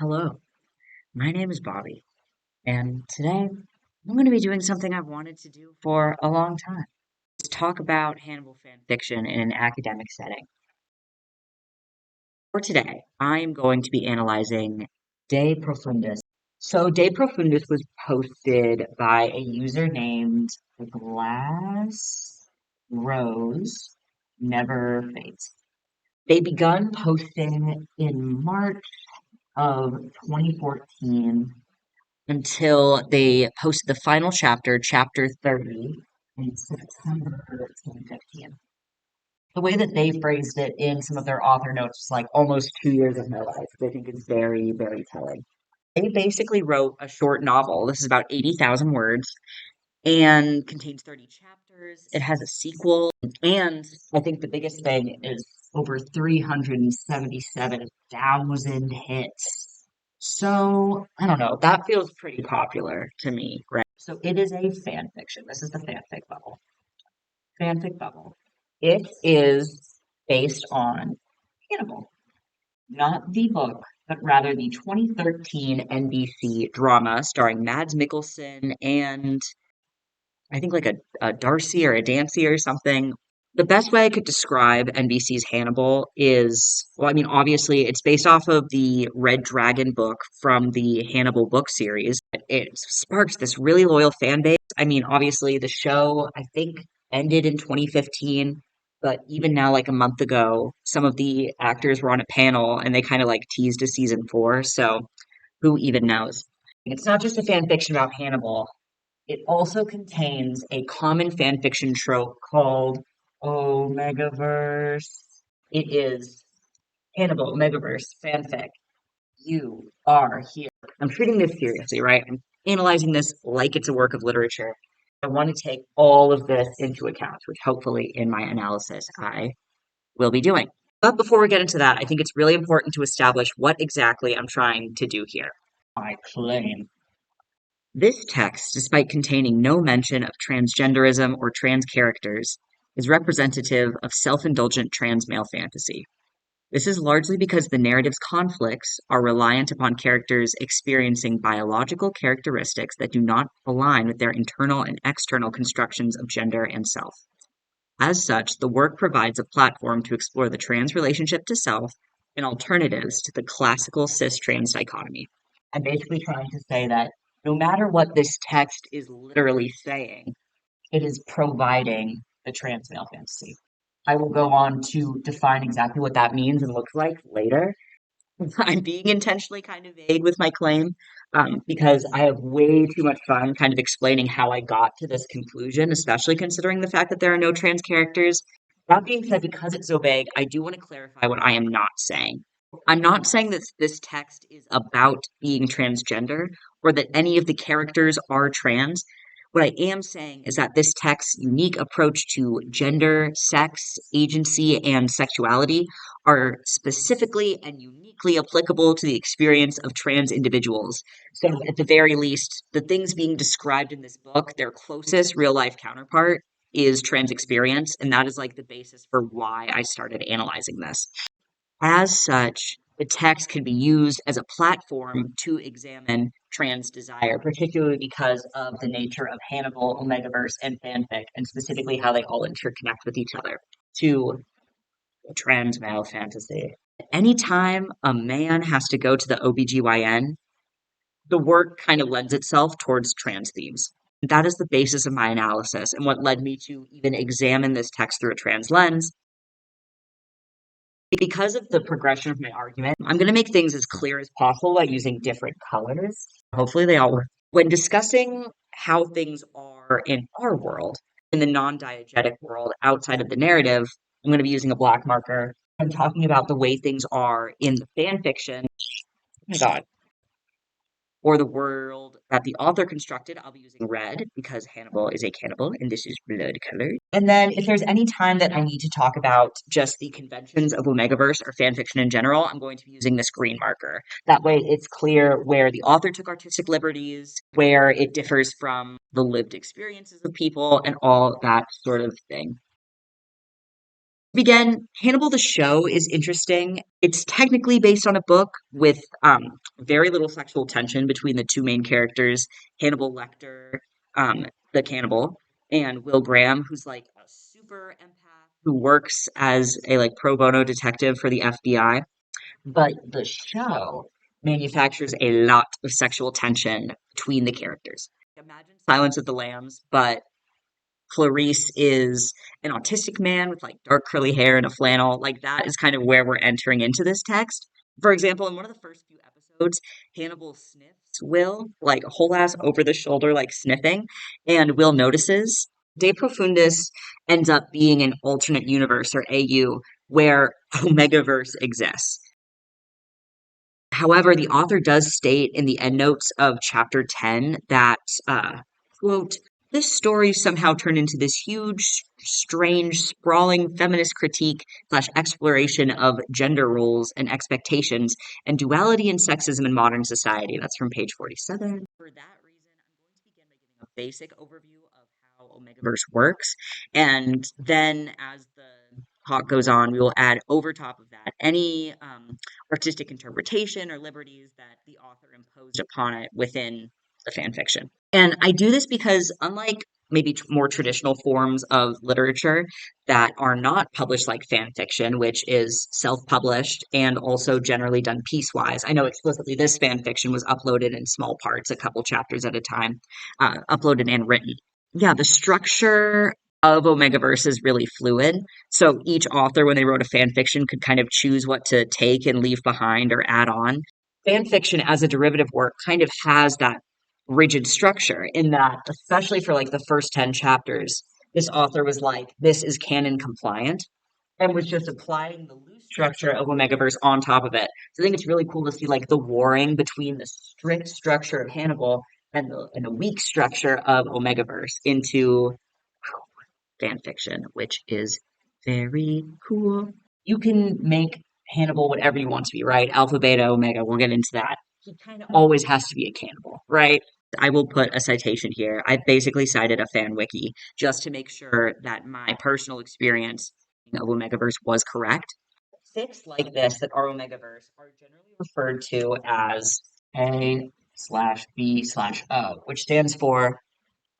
Hello, my name is Bobby, and today I'm going to be doing something I've wanted to do for a long time. Let's talk about Hannibal fan fiction in an academic setting. For today, I am going to be analyzing De Profundis. So, De Profundis was posted by a user named Glass Rose Never Fades. They begun posting in March of 2014 until they posted the final chapter, chapter 30, in September 2015. The way that they phrased it in some of their author notes is like almost 2 years of my life, which I think is very, very telling. They basically wrote a short novel. This is about 80,000 words and contains 30 chapters. It has a sequel. And I think the biggest thing is over 377,000 hits. So, I don't know. That feels pretty popular to me, right? So, it is a fan fiction. This is the fanfic bubble. Fanfic bubble. It is based on Hannibal, not the book, but rather the 2013 NBC drama starring Mads Mikkelsen and I think like a Darcy or a Dancy or something. The best way I could describe NBC's Hannibal is, well, I mean, obviously it's based off of the Red Dragon book from the Hannibal book series. It sparks this really loyal fan base. I mean, obviously the show, I think, ended in 2015, but even now, like a month ago, some of the actors were on a panel and they kind of like teased a season four. So who even knows? It's not just a fan fiction about Hannibal. It also contains a common fanfiction trope called Omegaverse. It is Hannibal Omegaverse fanfic. You are here. I'm treating this seriously, right? I'm analyzing this like it's a work of literature. I want to take all of this into account, which hopefully in my analysis I will be doing. But before we get into that, I think it's really important to establish what exactly I'm trying to do here. I claim this text, despite containing no mention of transgenderism or trans characters, is representative of self-indulgent trans male fantasy. This is largely because the narrative's conflicts are reliant upon characters experiencing biological characteristics that do not align with their internal and external constructions of gender and self. As such, the work provides a platform to explore the trans relationship to self and alternatives to the classical cis-trans dichotomy. I'm basically trying to say that no matter what this text is literally saying, it is providing the trans male fantasy. I will go on to define exactly what that means and looks like later. I'm being intentionally kind of vague with my claim because I have way too much fun kind of explaining how I got to this conclusion, especially considering the fact that there are no trans characters. That being said, because it's so vague, I do want to clarify what I am not saying. I'm not saying that this text is about being transgender or that any of the characters are trans. What I am saying is that this text's unique approach to gender, sex, agency, and sexuality are specifically and uniquely applicable to the experience of trans individuals. So, at the very least, the things being described in this book, their closest real life counterpart is trans experience. And that is like the basis for why I started analyzing this. As such, the text can be used as a platform to examine trans desire, particularly because of the nature of Hannibal, Omegaverse, and fanfic, and specifically how they all interconnect with each other to trans male fantasy. Anytime a man has to go to the OBGYN, the work kind of lends itself towards trans themes. That is the basis of my analysis and what led me to even examine this text through a trans lens. Because of the progression of my argument, I'm going to make things as clear as possible by using different colors. Hopefully, they all work. When discussing how things are in our world, in the non diegetic world outside of the narrative, I'm going to be using a black marker. I'm talking about the way things are in the fan fiction. Oh my God, or the world that the author constructed, I'll be using red because Hannibal is a cannibal and this is blood color. And then if there's any time that I need to talk about just the conventions of Omegaverse or fanfiction in general, I'm going to be using this green marker. That way it's clear where the author took artistic liberties, where it differs from the lived experiences of people and all that sort of thing. Begin, Hannibal the show is interesting. It's technically based on a book with very little sexual tension between the two main characters, Hannibal Lecter, um, the cannibal, and Will Graham, who's like a super empath who works as a like pro bono detective for the FBI. But the show manufactures a lot of sexual tension between the characters. Imagine Silence of the Lambs, but Clarice is an autistic man with like dark curly hair and a flannel. Like that is kind of where we're entering into this text. For example, in one of the first few episodes, Hannibal sniffs Will, like whole ass over the shoulder, like sniffing, and Will notices. De Profundis ends up being an alternate universe or AU where Omegaverse exists. However, the author does state in the endnotes of chapter 10 that, quote, this story somehow turned into this huge, strange, sprawling feminist critique slash exploration of gender roles and expectations and duality and sexism in modern society. That's from page 47. For that reason, I'm going to begin by giving a basic overview of how Omegaverse works, and then as the talk goes on, we will add over top of that any artistic interpretation or liberties that the author imposed upon it within the fan fiction. And I do this because, unlike maybe more traditional forms of literature that are not published like fan fiction, which is self published and also generally done piecewise, I know explicitly this fan fiction was uploaded in small parts, a couple chapters at a time, uploaded and written. Yeah, the structure of Omegaverse is really fluid. So each author, when they wrote a fan fiction, could kind of choose what to take and leave behind or add on. Fan fiction as a derivative work kind of has that rigid structure in that, especially for like the first 10 chapters, this author was like, this is canon compliant and was just applying the loose structure of Omegaverse on top of it. So I think it's really cool to see like the warring between the strict structure of Hannibal and the weak structure of Omegaverse into fan fiction, which is very cool. You can make Hannibal whatever you want to be, right? Alpha, beta, omega, we'll get into that. He kind of always has to be a cannibal, right? I will put a citation here. I basically cited a fan wiki just to make sure that my personal experience of Omegaverse was correct. Fics like this that are Omegaverse are generally referred to as A slash B slash O, which stands for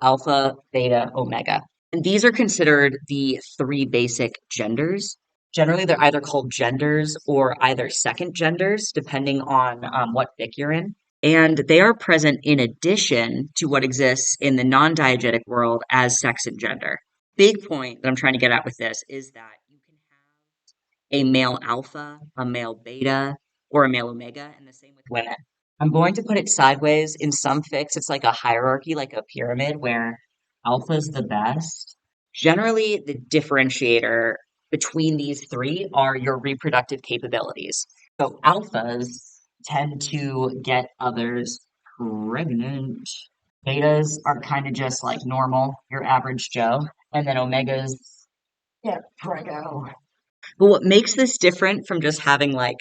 alpha, beta, omega. And these are considered the three basic genders. Generally, they're either called genders or either second genders, depending on what fic you're in. And they are present in addition to what exists in the non diegetic world as sex and gender. Big point that I'm trying to get at with this is that you can have a male alpha, a male beta, or a male omega, and the same with women. I'm going to put it sideways. In some fics, it's like a hierarchy, like a pyramid, where alpha's the best. Generally, the differentiator between these three are your reproductive capabilities. So alphas tend to get others pregnant. Betas are kind of just like normal, your average Joe. And then omegas get prego. But what makes this different from just having like,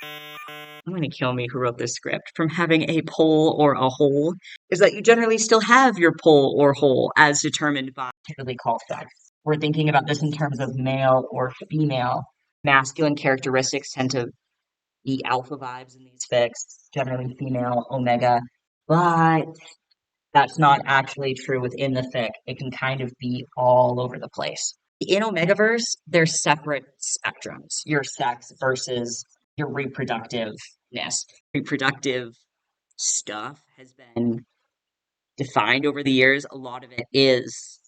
I'm going to kill me who wrote this script, from having a pole or a hole is that you generally still have your pole or hole as determined by typically called sex. We're thinking about this in terms of male or female. Masculine characteristics tend to be alpha vibes in these fics, generally female, omega, but that's not actually true within the fic. It can kind of be all over the place. In Omegaverse, there's separate spectrums, your sex versus your reproductiveness. Reproductive stuff has been defined over the years. A lot of it is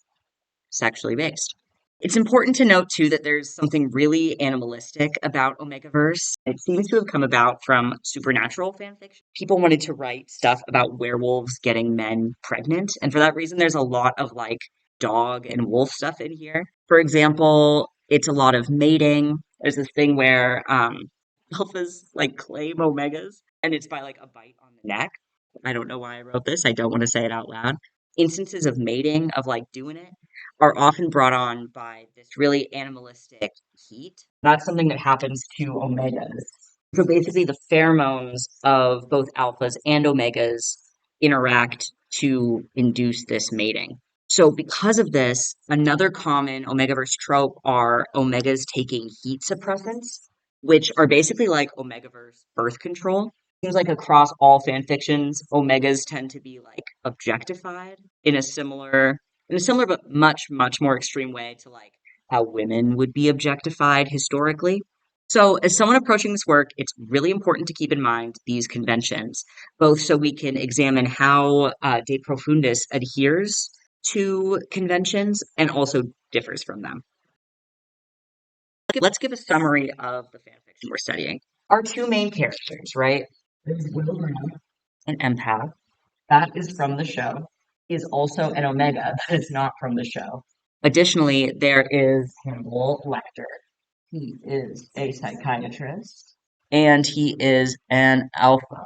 sexually based. It's important to note too that there's something really animalistic about Omegaverse. It seems to have come about from supernatural fanfiction. People wanted to write stuff about werewolves getting men pregnant, and for that reason, there's a lot of like dog and wolf stuff in here. For example, it's a lot of mating. There's this thing where alphas like claim omegas, and it's by like a bite on the neck. I don't know why I wrote this. I don't want to say it out loud. Instances of mating, of like doing it, are often brought on by this really animalistic heat. That's something that happens to omegas. So basically, the pheromones of both alphas and omegas interact to induce this mating. So because of this, another common Omegaverse trope are Omegas taking heat suppressants, which are basically like Omegaverse birth control. Seems like across all fan fictions, Omegas tend to be like objectified in a similar but much more extreme way to like how women would be objectified historically. So, as someone approaching this work, it's really important to keep in mind these conventions, both so we can examine how De Profundis adheres to conventions and also differs from them. Let's give a summary of the fan fiction we're studying. Our two main characters, right? There's Will Graham, an empath. That is from the show. He is also an Omega that is not from the show. Additionally, there is Hannibal Lecter. He is a psychiatrist and he is an alpha.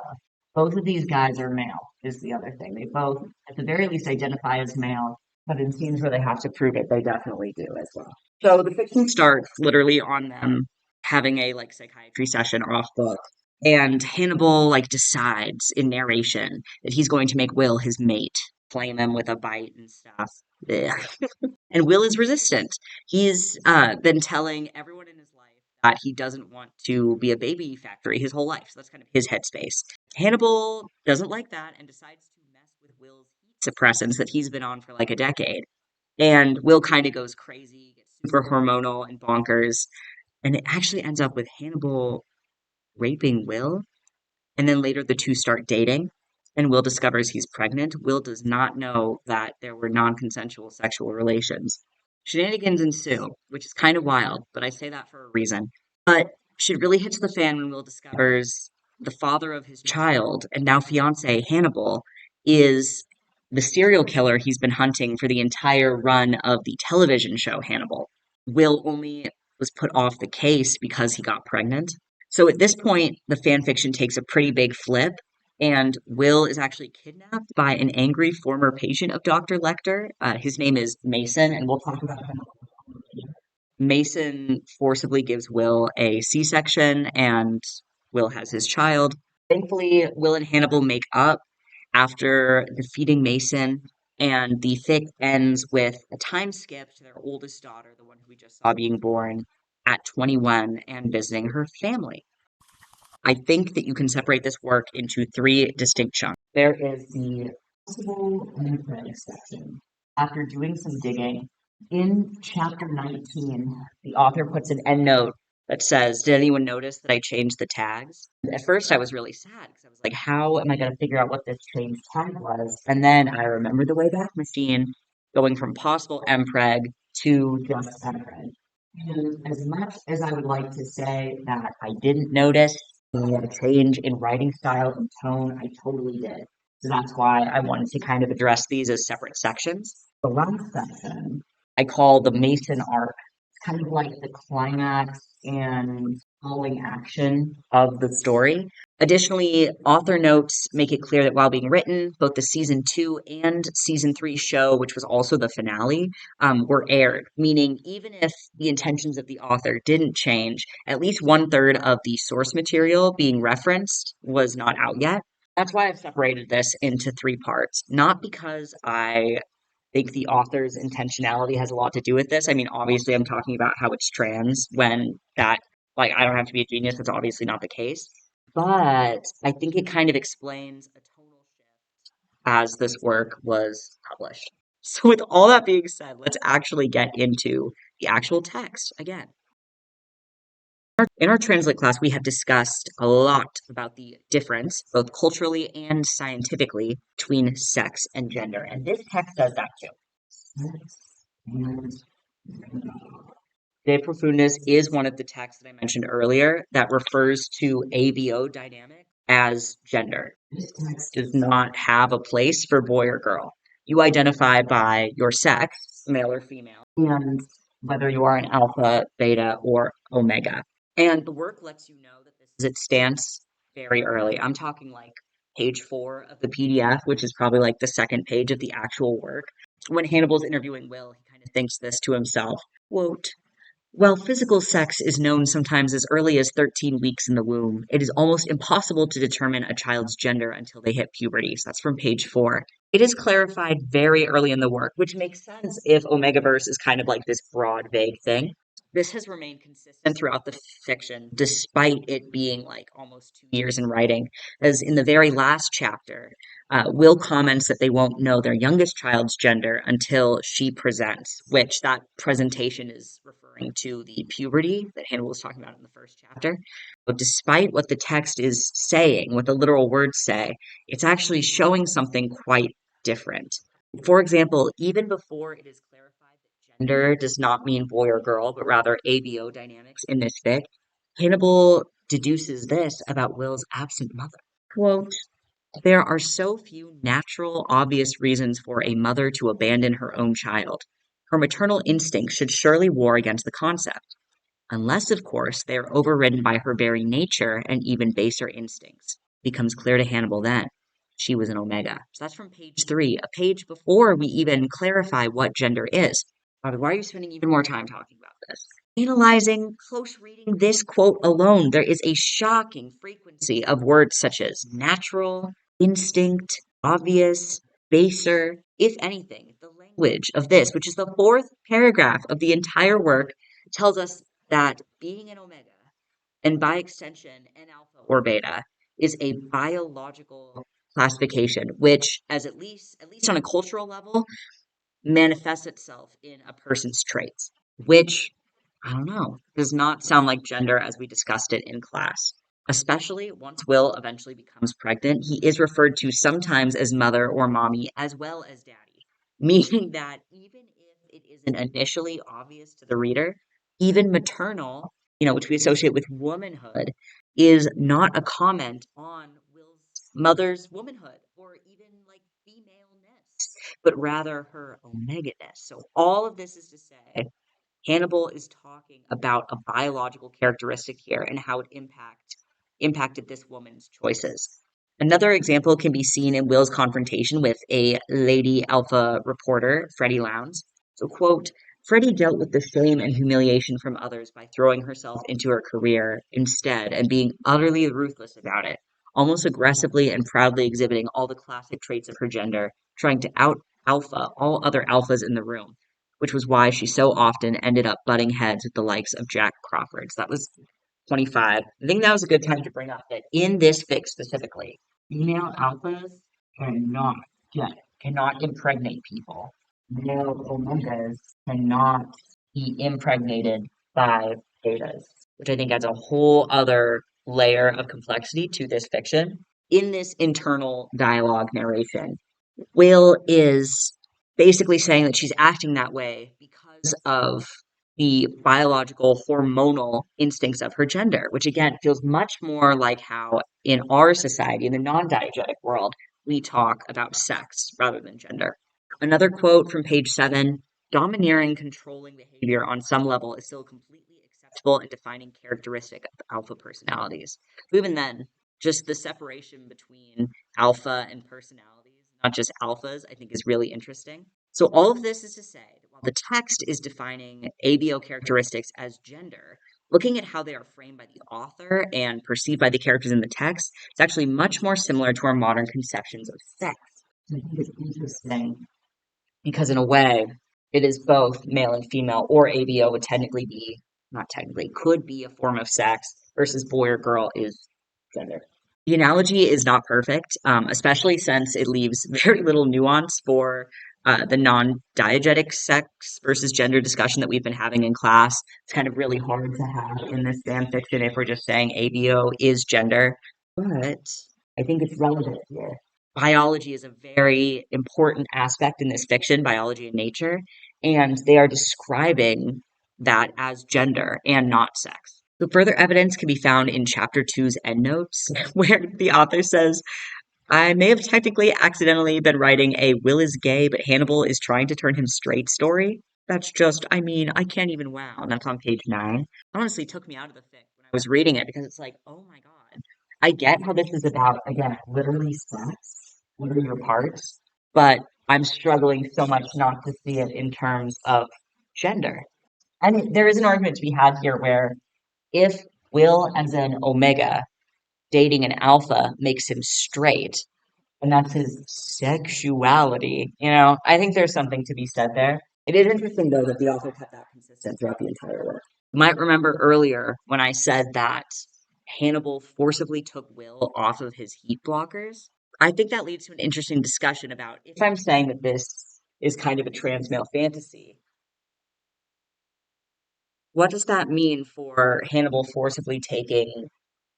Both of these guys are male, is the other thing. They both, at the very least, identify as male, but in scenes where they have to prove it, they definitely do as well. So the fiction starts literally on them having a like psychiatry session off book. And Hannibal like decides in narration that he's going to make Will his mate, flame him with a bite and stuff. Ugh. And Will is resistant. He's been telling everyone in his life that he doesn't want to be a baby factory his whole life. So that's kind of his headspace. Hannibal doesn't like that and decides to mess with Will's heat suppressants that he's been on for like a decade. And Will kind of goes crazy, gets super hormonal and bonkers. And it actually ends up with Hannibal raping Will. And then later the two start dating. And Will discovers he's pregnant. Will does not know that there were non consensual sexual relations. Shenanigans ensue, which is kind of wild, but I say that for a reason. But shit really hits the fan when Will discovers the father of his child and now fiance Hannibal is the serial killer he's been hunting for the entire run of the television show Hannibal. Will only was put off the case because he got pregnant. So at this point, the fan fiction takes a pretty big flip, and Will is actually kidnapped by an angry former patient of Dr. Lecter. His name is Mason, and we'll talk about him. Mason forcibly gives Will a C-section, and Will has his child. Thankfully, Will and Hannibal make up after defeating Mason, and the fic ends with a time skip to their oldest daughter, the one who we just saw being born at 21 and visiting her family. I think that you can separate this work into three distinct chunks. There is the possible and thread section. After doing some digging, in chapter 19, the author puts an endnote that says, did anyone notice that I changed the tags? At first, I was really sad because I was like, how am I going to figure out what this changed tag was? And then I remembered the Wayback Machine going from possible MPreg to just MPreg. And as much as I would like to say that I didn't notice the change in writing style and tone, I totally did. So that's why I wanted to kind of address these as separate sections. The last section I call the Mason arc. It's kind of like the climax and following action of the story. Additionally, author notes make it clear that while being written, both the season 2 and season 3 show, which was also the finale, were aired, meaning even if the intentions of the author didn't change, at least one third of the source material being referenced was not out yet. That's why I've separated this into three parts, not because I think the author's intentionality has a lot to do with this. I mean, obviously, I'm talking about how it's trans when that, like, I don't have to be a genius. That's obviously not the case. But I think it kind of explains a tonal shift as this work was published. So, with all that being said, let's actually get into the actual text again. In our translate class, we have discussed a lot about the difference, both culturally and scientifically, between sex and gender. And this text does that too. Sex and gender. De Profundis is one of the texts that I mentioned earlier that refers to ABO dynamic as gender. This text does not have a place for boy or girl. You identify by your sex, male or female, and whether you are an alpha, beta, or omega. And the work lets you know that this is its stance very early. I'm talking like page 4 of the PDF, which is probably like the second page of the actual work. When Hannibal's interviewing Will, he kind of thinks this to himself, quote, While physical sex is known sometimes as early as 13 weeks in the womb, it is almost impossible to determine a child's gender until they hit puberty. So that's from page 4. It is clarified very early in the work, which makes sense if Omegaverse is kind of like this broad, vague thing. This has remained consistent throughout the fiction, despite it being like almost 2 years in writing. As in the very last chapter, Will comments that they won't know their youngest child's gender until she presents, which that presentation is referring to the puberty that Hannibal was talking about in the first chapter. But despite what the text is saying, what the literal words say, it's actually showing something quite different. For example, even before it is clarified that gender does not mean boy or girl, but rather ABO dynamics in this fic, Hannibal deduces this about Will's absent mother. Quote, there are so few natural, obvious reasons for a mother to abandon her own child. Her maternal instincts should surely war against the concept, unless, of course, they are overridden by her very nature and even baser instincts. It becomes clear to Hannibal then she was an Omega. So that's from page 3, a page before we even clarify what gender is. Bobby, why are you spending even more time talking about this? Analyzing, close reading this quote alone, there is a shocking frequency of words such as natural, instinct, obvious, baser, if anything. The language of this, which is the fourth paragraph of the entire work, tells us that being an omega, and by extension, an alpha or beta, is a biological classification, which, as at least on a cultural level, manifests itself in a person's traits, which, I don't know, does not sound like gender as we discussed it in class. Especially once Will eventually becomes pregnant, he is referred to sometimes as mother or mommy as well as daddy, meaning that even if it isn't initially obvious to the reader, even maternal, which we associate with womanhood, is not a comment on Will's mother's womanhood or even like femaleness, but rather her omega-ness. So all of this is to say Hannibal is talking about a biological characteristic here and how it impacted this woman's choices. Another example can be seen in Will's confrontation with a Lady Alpha reporter, Freddie Lowndes. So, quote, Freddie dealt with the shame and humiliation from others by throwing herself into her career instead and being utterly ruthless about it, almost aggressively and proudly exhibiting all the classic traits of her gender, trying to out alpha all other alphas in the room, which was why she so often ended up butting heads with the likes of Jack Crawford. So that was 25. I think that was a good time to bring up that in this fic specifically, female alphas cannot cannot impregnate people. Male omegas cannot be impregnated by betas, which I think adds a whole other layer of complexity to this fiction. In this internal dialogue narration, Will is basically saying that she's acting that way because of the biological hormonal instincts of her gender, which again feels much more like how in our society, in the non-diegetic world, we talk about sex rather than gender. Another quote from page 7, domineering, controlling behavior on some level is still a completely acceptable and defining characteristic of alpha personalities. Even then, just the separation between alpha and personalities, not just alphas, I think is really interesting. So all of this is to say that while the text is defining ABO characteristics as gender, looking at how they are framed by the author and perceived by the characters in the text, it's actually much more similar to our modern conceptions of sex. I think it's interesting because in a way, it is both male and female, or ABO would technically be, not technically, could be a form of sex versus boy or girl is gender. The analogy is not perfect, especially since it leaves very little nuance for the non-diegetic sex versus gender discussion that we've been having in class. It's kind of really hard to have in this fan fiction if we're just saying ABO is gender, but I think it's relevant here. Biology is a very important aspect in this fiction, biology and nature, and they are describing that as gender and not sex. So further evidence can be found in chapter two's endnotes, where the author says, I may have technically accidentally been writing a Will is gay, but Hannibal is trying to turn him straight story. That's just, I mean, I can't even wow. And that's on page 9. Honestly, took me out of the fic when I was reading it because it's like, oh my God. I get how this is about, again, literally sex. What are your parts? But I'm struggling so much not to see it in terms of gender. I mean, there is an argument to be had here where if Will as an Omega dating an Alpha makes him straight, and that's his sexuality, I think there's something to be said there. It is interesting, though, that the author kept that consistent throughout the entire work. You might remember earlier when I said that Hannibal forcibly took Will off of his heat blockers. I think that leads to an interesting discussion about if I'm saying that this is kind of a trans male fantasy, what does that mean for Hannibal forcibly taking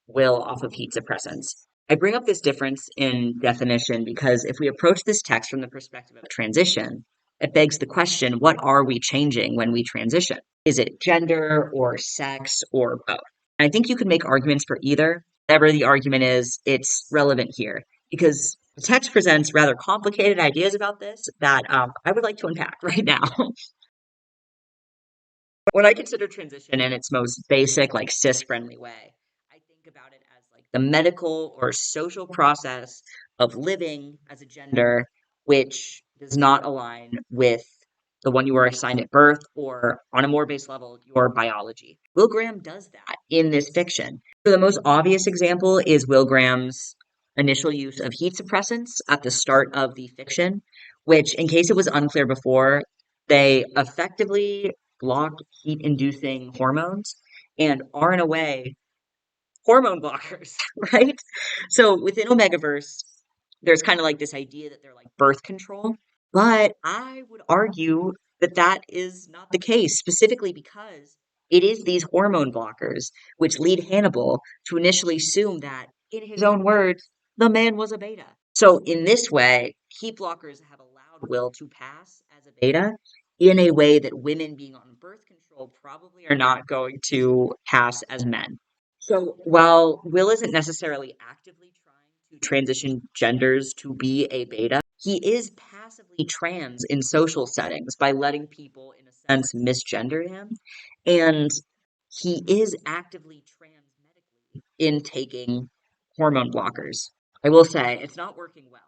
Will off of heat suppressants? I bring up this difference in definition because if we approach this text from the perspective of transition, it begs the question, what are we changing when we transition? Is it gender or sex or both? I think you can make arguments for either. Whatever the argument is, it's relevant here because the text presents rather complicated ideas about this that I would like to unpack right now. When I consider transition in its most basic, like cis-friendly way, I think about it as like the medical or social process of living as a gender which does not align with the one you were assigned at birth or on a more base level, your biology. Will Graham does that in this fiction. So the most obvious example is Will Graham's initial use of heat suppressants at the start of the fiction, which, in case it was unclear before, they effectively block heat-inducing hormones and are in a way hormone blockers, right? So within Omegaverse, there's kind of like this idea that they're like birth control, but I would argue that that is not the case, specifically because it is these hormone blockers which lead Hannibal to initially assume that, in his own words, the man was a beta. So in this way, heat blockers have allowed Will to pass as a beta in a way that women being on birth control probably are not going to pass as men. So while Will isn't necessarily actively trying to transition genders to be a beta, he is passively trans in social settings by letting people, in a sense, misgender him. And he is actively trans medically in taking hormone blockers. I will say it's not working well,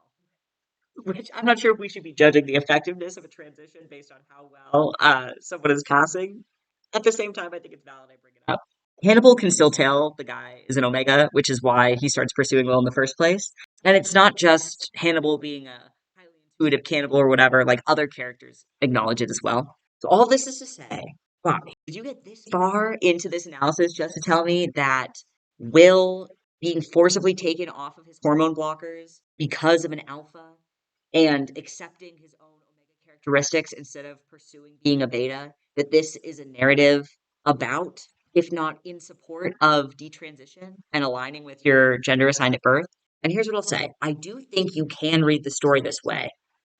which I'm not sure if we should be judging the effectiveness of a transition based on how well someone is passing. At the same time, I think it's valid I bring it up. Hannibal can still tell the guy is an Omega, which is why he starts pursuing Will in the first place. And it's not just Hannibal being a highly intuitive cannibal or whatever, like other characters acknowledge it as well. So all this is to say, wow, did you get this far into this analysis just to tell me that Will being forcibly taken off of his hormone blockers because of an alpha and accepting his own omega characteristics instead of pursuing being a beta, that this is a narrative about, if not in support of detransition and aligning with your gender assigned at birth? And here's what I'll say. I do think you can read the story this way,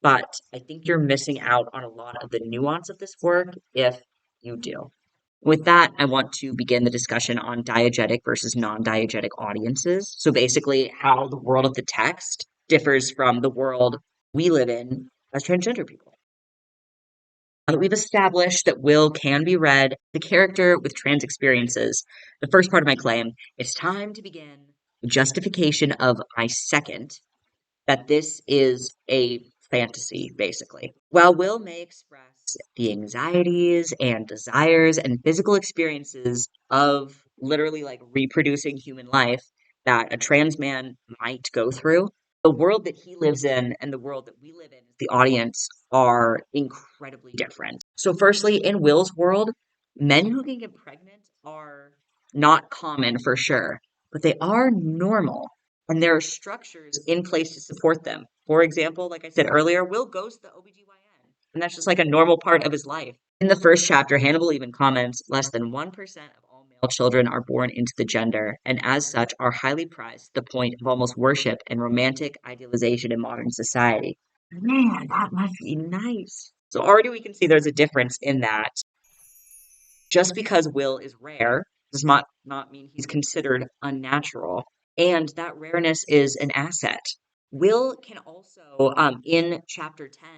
but I think you're missing out on a lot of the nuance of this work if you do. With that, I want to begin the discussion on diegetic versus non-diegetic audiences. So basically, how the world of the text differs from the world we live in as transgender people. Now that we've established that Will can be read, the character with trans experiences, the first part of my claim, it's time to begin the justification of my second, that this is a fantasy, basically. While Will may express the anxieties and desires and physical experiences of literally like reproducing human life that a trans man might go through, the world that he lives in and the world that we live in, the audience, are incredibly different. So, firstly, in Will's world, men who can get pregnant are not common for sure, but they are normal and there are structures in place to support them. For example, like I said earlier, Will goes to the OBGYN, and that's just like a normal part of his life. In the first chapter, Hannibal even comments less than 1% of all male children are born into the gender, and as such are highly prized to the point of almost worship and romantic idealization in modern society. Man, that must be nice. So already we can see there's a difference in that just because Will is rare does not mean he's considered unnatural. And that rareness is an asset. Will can also, in chapter 10,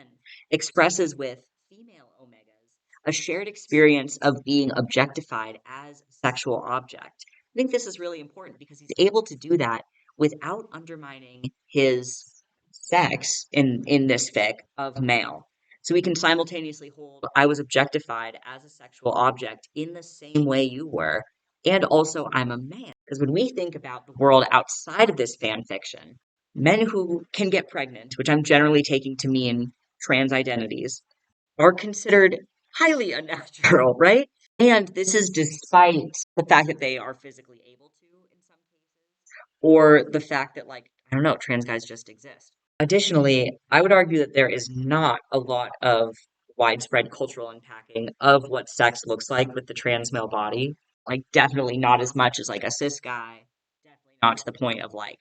expresses with female omegas a shared experience of being objectified as a sexual object. I think this is really important because he's able to do that without undermining his sex in this fic of male. So we can simultaneously hold I was objectified as a sexual object in the same way you were, and also I'm a man. Because when we think about the world outside of this fan fiction, men who can get pregnant, which I'm generally taking to mean trans identities, are considered highly unnatural, right? And this is despite the fact that they are physically able to in some cases, or the fact that, like, I don't know, trans guys just exist. Additionally, I would argue that there is not a lot of widespread cultural unpacking of what sex looks like with the trans male body. Like, definitely not as much as like a cis guy, definitely not to the point of like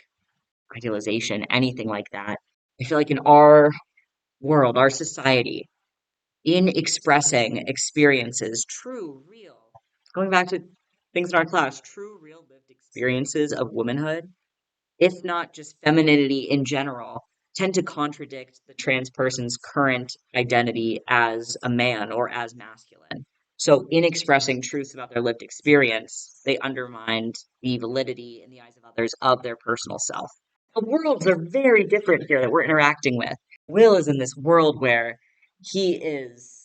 idealization, anything like that. I feel like in our world, our society, in expressing experiences, true, real, going back to things in our class, true, real lived experiences of womanhood, if not just femininity in general, tend to contradict the trans person's current identity as a man or as masculine. So, in expressing truths about their lived experience, they undermined the validity in the eyes of others of their personal self. The worlds are very different here that we're interacting with. Will is in this world where he is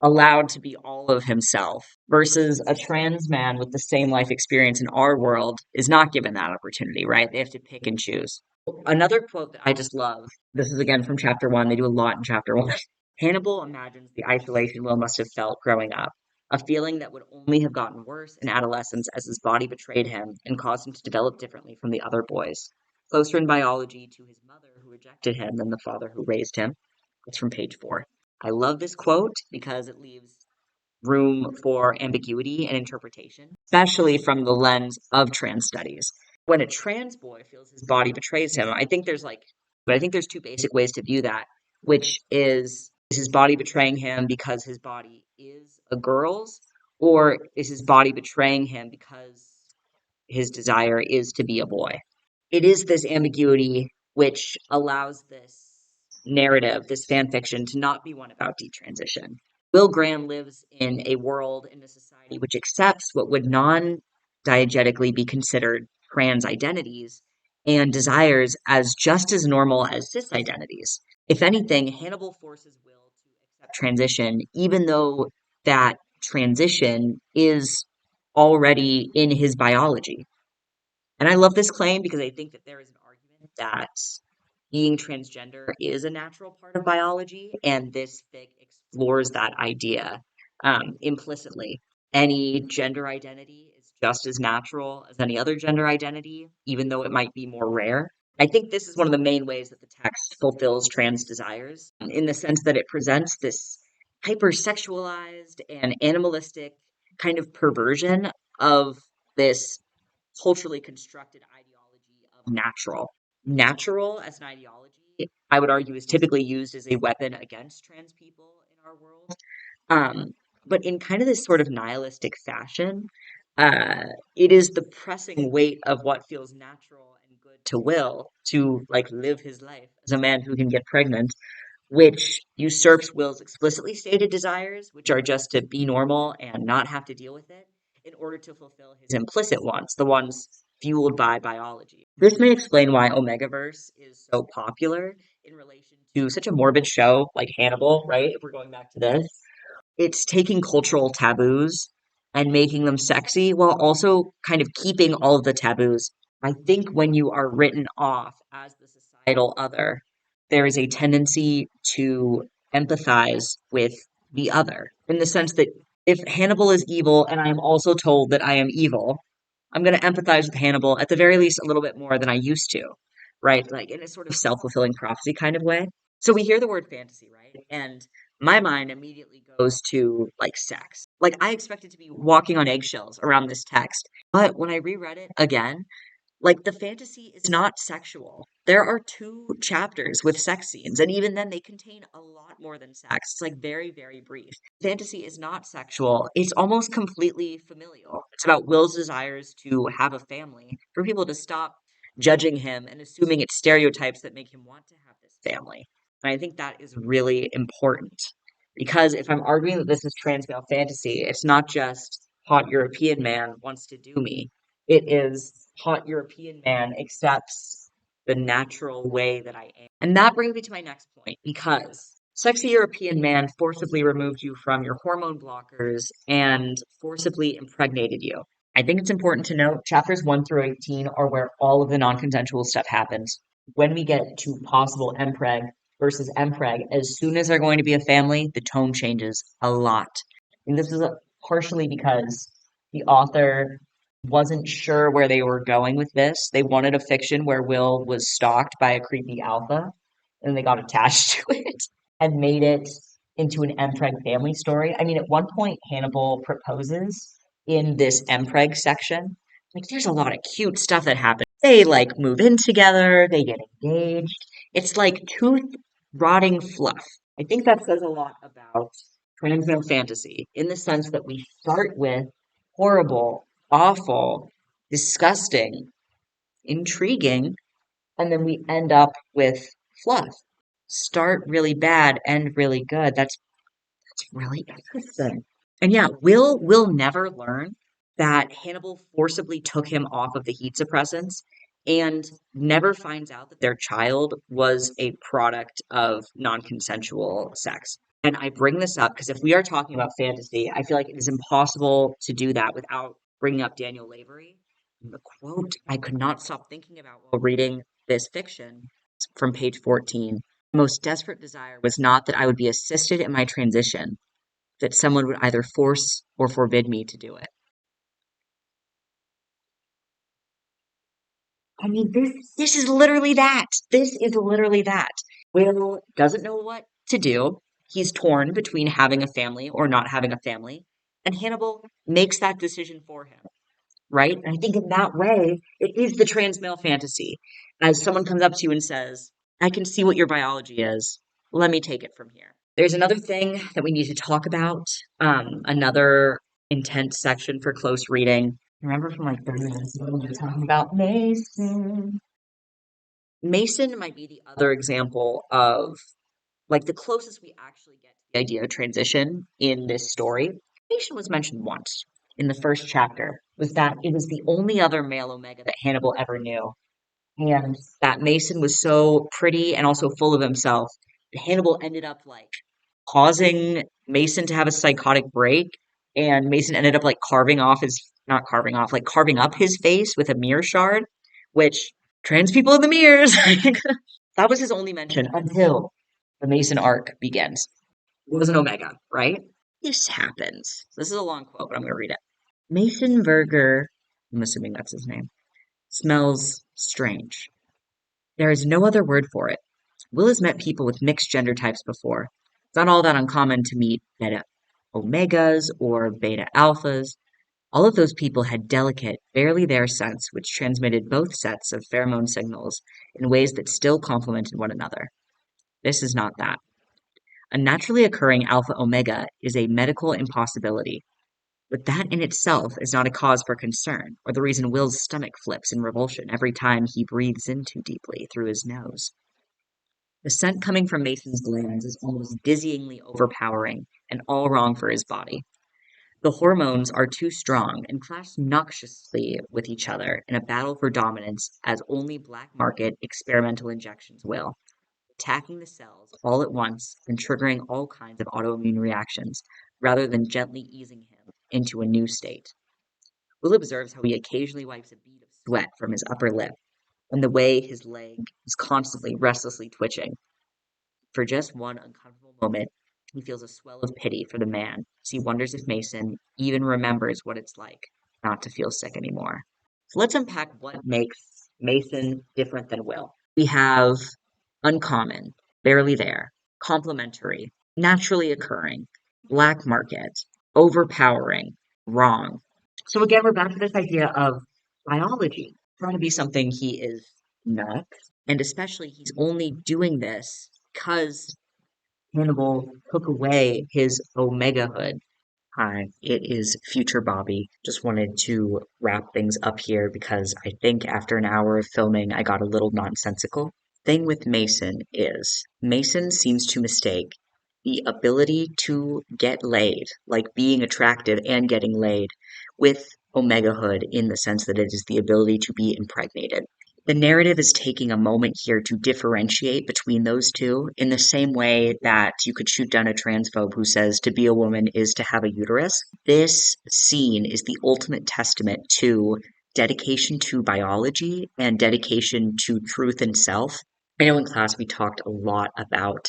allowed to be all of himself versus a trans man with the same life experience in our world is not given that opportunity, right? They have to pick and choose. Another quote that I just love, this is again from chapter one, they do a lot in chapter one. Hannibal imagines the isolation Will must have felt growing up, a feeling that would only have gotten worse in adolescence as his body betrayed him and caused him to develop differently from the other boys, closer in biology to his mother who rejected him than the father who raised him. It's from page 4. I love this quote because it leaves room for ambiguity and interpretation, especially from the lens of trans studies. When a trans boy feels his body betrays him, I think there's two basic ways to view that, which is his body betraying him because his body is a girl's, or is his body betraying him because his desire is to be a boy? It is this ambiguity which allows this narrative, this fan fiction, to not be one about detransition. Will Graham lives in a world, in a society which accepts what would non diegetically be considered trans identities and desires as just as normal as cis identities. If anything, Hannibal forces Will to accept transition, even though that transition is already in his biology. And I love this claim because I think that there is an argument that being transgender is a natural part of biology, and this fic explores that idea implicitly. Any gender identity is just as natural as any other gender identity, even though it might be more rare. I think this is one of the main ways that the text fulfills trans desires, in the sense that it presents this hypersexualized and animalistic kind of perversion of this culturally constructed ideology of natural. Natural as an ideology, I would argue, is typically used as a weapon against trans people in our world. Um, but in kind of this sort of nihilistic fashion, uh, it is the pressing weight of what feels natural and good to Will to like live his life as a man who can get pregnant, which usurps Will's explicitly stated desires, which are just to be normal and not have to deal with it, in order to fulfill his implicit wants, the ones fueled by biology. This may explain why Omegaverse is so popular in relation to such a morbid show like Hannibal, right? If we're going back to this, it's taking cultural taboos and making them sexy while also kind of keeping all of the taboos. I think when you are written off as the societal other, there is a tendency to empathize with the other in the sense that if Hannibal is evil and I am also told that I am evil, I'm going to empathize with Hannibal at the very least a little bit more than I used to, right? Like in a sort of self fulfilling prophecy kind of way. So we hear the word fantasy, right? And my mind immediately goes to like sex. Like I expected to be walking on eggshells around this text. But when I reread it again, like the fantasy is not sexual. There are two chapters with sex scenes, and even then they contain a lot more than sex. It's like very, very brief. Fantasy is not sexual. It's almost completely familial. It's about Will's desires to have a family, for people to stop judging him and assuming it's stereotypes that make him want to have this family. And I think that is really important. Because if I'm arguing that this is trans male fantasy, it's not just hot European man wants to do me. It is hot European man accepts the natural way that I am. And that brings me to my next point because Sexy European man forcibly removed you from your hormone blockers and forcibly impregnated you. I think it's important to note chapters 1 through 18 are where all of the non-consensual stuff happens. When we get to possible MPreg versus MPreg, as soon as they're going to be a family, the tone changes a lot. And this is partially because the author wasn't sure where they were going with this. They wanted a fiction where Will was stalked by a creepy alpha, and they got attached to it and made it into an MPreg family story. I mean, at one point, Hannibal proposes in this MPreg section. Like, there's a lot of cute stuff that happens. They like move in together, they get engaged. It's like tooth rotting fluff. I think that says a lot about transmale fantasy in the sense that we start with horrible, awful, disgusting, intriguing, and then we end up with fluff. Start really bad, end really good. That's really interesting. And yeah, Will never learn that Hannibal forcibly took him off of the heat suppressants and never finds out that their child was a product of non-consensual sex. And I bring this up because if we are talking about fantasy, I feel like it is impossible to do that without bringing up Daniel Lavery. The quote I could not stop thinking about while reading this fiction from page 14. Most desperate desire was not that I would be assisted in my transition, that someone would either force or forbid me to do it. I mean, this is literally that. This is literally that. Will doesn't know what to do. He's torn between having a family or not having a family, and Hannibal makes that decision for him, right? And I think in that way, it is the trans male fantasy. As someone comes up to you and says, I can see what your biology is. Let me take it from here. There's another thing that we need to talk about, another intense section for close reading. Remember from like 30 minutes ago, we were talking about Mason. Mason might be the other example of like the closest we actually get to the idea of transition in this story. Mason was mentioned once in the first chapter, was that it was the only other male Omega that Hannibal ever knew. And that Mason was so pretty and also full of himself that Hannibal ended up like causing Mason to have a psychotic break. And Mason ended up like not carving off, like carving up his face with a mirror shard, which trans people in the mirrors. That was his only mention until the Mason arc begins. It was an Omega, right? This happens. This is a long quote, but I'm going to read it. Mason Verger, I'm assuming that's his name, smells strange. There is no other word for it. Will has met people with mixed gender types before. It's not all that uncommon to meet beta omegas or beta alphas. All of those people had delicate, barely there scents which transmitted both sets of pheromone signals in ways that still complemented one another. This is not that. A naturally occurring alpha omega is a medical impossibility, but that in itself is not a cause for concern, or the reason Will's stomach flips in revulsion every time he breathes in too deeply through his nose. The scent coming from Mason's glands is almost dizzyingly overpowering and all wrong for his body. The hormones are too strong and clash noxiously with each other in a battle for dominance as only black market experimental injections will, attacking the cells all at once and triggering all kinds of autoimmune reactions, rather than gently easing him into a new state. Will observes how he occasionally wipes a bead of sweat from his upper lip, and the way his leg is constantly restlessly twitching. For just one uncomfortable moment, he feels a swell of pity for the man as he wonders if Mason even remembers what it's like not to feel sick anymore. So let's unpack what makes Mason different than Will. We have uncommon, barely there, complementary, naturally occurring, black market, overpowering, wrong. So again, we're back to this idea of biology trying to be something he is not. And especially, he's only doing this because Hannibal took away his Omegahood. Hi, it is future Bobby. Just wanted to wrap things up here because I think after an hour of filming, I got a little nonsensical. Thing with Mason is Mason seems to mistake the ability to get laid, like being attractive and getting laid, with Omegahood in the sense that it is the ability to be impregnated. The narrative is taking a moment here to differentiate between those two in the same way that you could shoot down a transphobe who says to be a woman is to have a uterus. This scene is the ultimate testament to dedication to biology and dedication to truth and self. I know in class we talked a lot about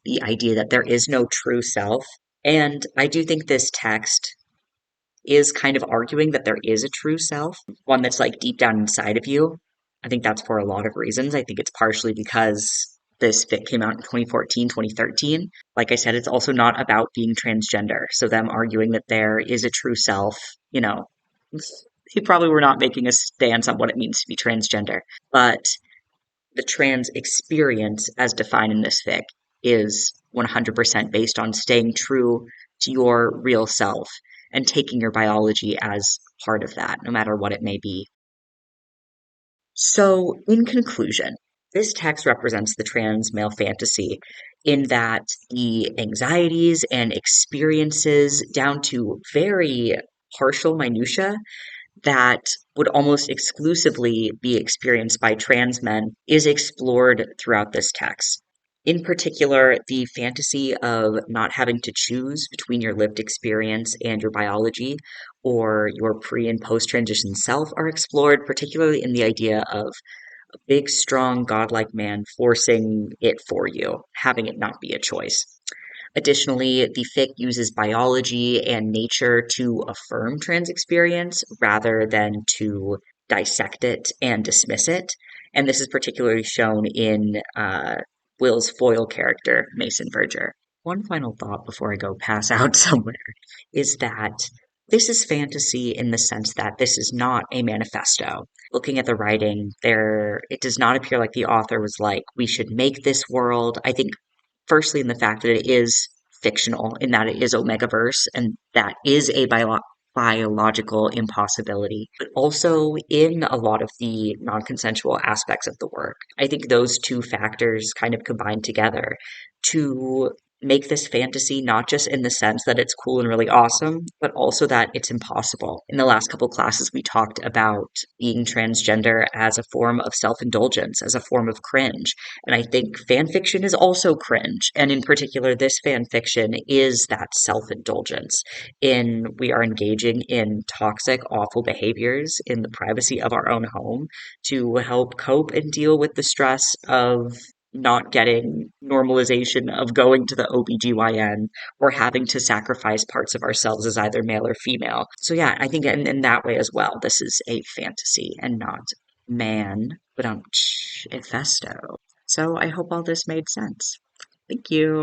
the idea that there is no true self. And I do think this text is kind of arguing that there is a true self, one that's like deep down inside of you. I think that's for a lot of reasons. I think it's partially because this fic came out in 2014, 2013. Like I said, it's also not about being transgender. So them arguing that there is a true self, you know, they probably were not making a stance on what it means to be transgender. But the trans experience, as defined in this fic, is 100% based on staying true to your real self and taking your biology as part of that, no matter what it may be. So, in conclusion, this text represents the trans male fantasy in that the anxieties and experiences, down to very partial minutia, that would almost exclusively be experienced by trans men is explored throughout this text. In particular, the fantasy of not having to choose between your lived experience and your biology or your pre and post transition self are explored, particularly in the idea of a big, strong, godlike man forcing it for you, having it not be a choice. Additionally, the fic uses biology and nature to affirm trans experience rather than to dissect it and dismiss it. And this is particularly shown in Will's foil character, Mason Verger. One final thought before I go pass out somewhere is that this is fantasy in the sense that this is not a manifesto. Looking at the writing, it does not appear like the author was like, we should make this world. I think firstly in the fact that it is fictional, in that it is Omegaverse, and that is a biological impossibility, but also in a lot of the non-consensual aspects of the work. I think those two factors kind of combine together to make this fantasy not just in the sense that it's cool and really awesome, but also that it's impossible. In the last couple classes, we talked about being transgender as a form of self-indulgence, as a form of cringe. And I think fan fiction is also cringe. And in particular, this fan fiction is that self-indulgence in we are engaging in toxic, awful behaviors in the privacy of our own home to help cope and deal with the stress of not getting normalization of going to the OBGYN or having to sacrifice parts of ourselves as either male or female. So yeah, I think in that way as well, this is a fantasy and not man, but Festo. So I hope all this made sense. Thank you.